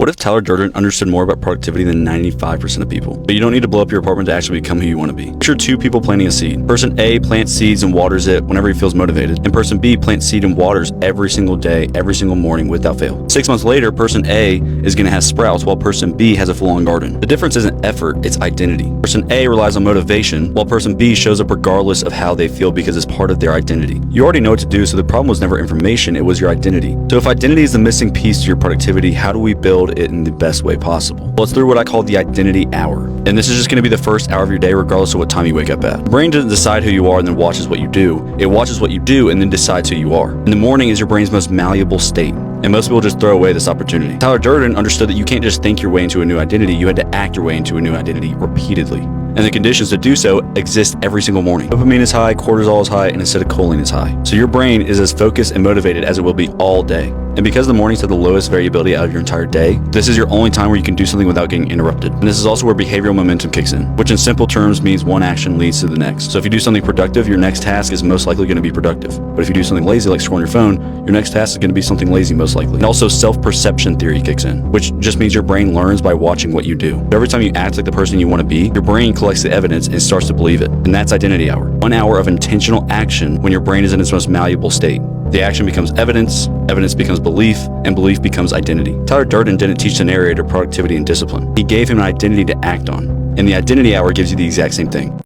What if Tyler Durden understood more about productivity than 95% of people? But you don't need to blow up your apartment to actually become who you want to be. Picture two people planting a seed. Person A plants seeds and waters it whenever he feels motivated, and person B plants seed and waters every single day, every single morning without fail. 6 months later, person A is going to have sprouts while person B has a full-on garden. The difference isn't effort, it's identity. Person A relies on motivation, while person B shows up regardless of how they feel because it's part of their identity. You already know what to do, so the problem was never information, it was your identity. So if identity is the missing piece to your productivity, how do we build it in the best way possible? Well, it's through what I call the identity hour. And this is just going to be the first hour of your day regardless of what time you wake up at. The brain doesn't decide who you are and then watches what you do. It watches what you do and then decides who you are. And the morning is your brain's most malleable state. And most people just throw away this opportunity. Tyler Durden understood that you can't just think your way into a new identity, you had to act your way into a new identity repeatedly. And the conditions to do so exist every single morning. Dopamine is high, cortisol is high, and acetylcholine is high. So your brain is as focused and motivated as it will be all day. And because the mornings have the lowest variability out of your entire day, this is your only time where you can do something without getting interrupted. And this is also where behavioral momentum kicks in, which in simple terms means one action leads to the next. So if you do something productive, your next task is most likely going to be productive. But if you do something lazy like scrolling your phone, your next task is going to be something lazy most likely. And also self-perception theory kicks in, which just means your brain learns by watching what you do. So every time you act like the person you want to be, your brain collects the evidence and starts to believe it. And that's identity hour. 1 hour of intentional action when your brain is in its most malleable state. The action becomes evidence, evidence becomes belief, and belief becomes identity. Tyler Durden didn't teach the narrator productivity and discipline. He gave him an identity to act on. And the identity hour gives you the exact same thing.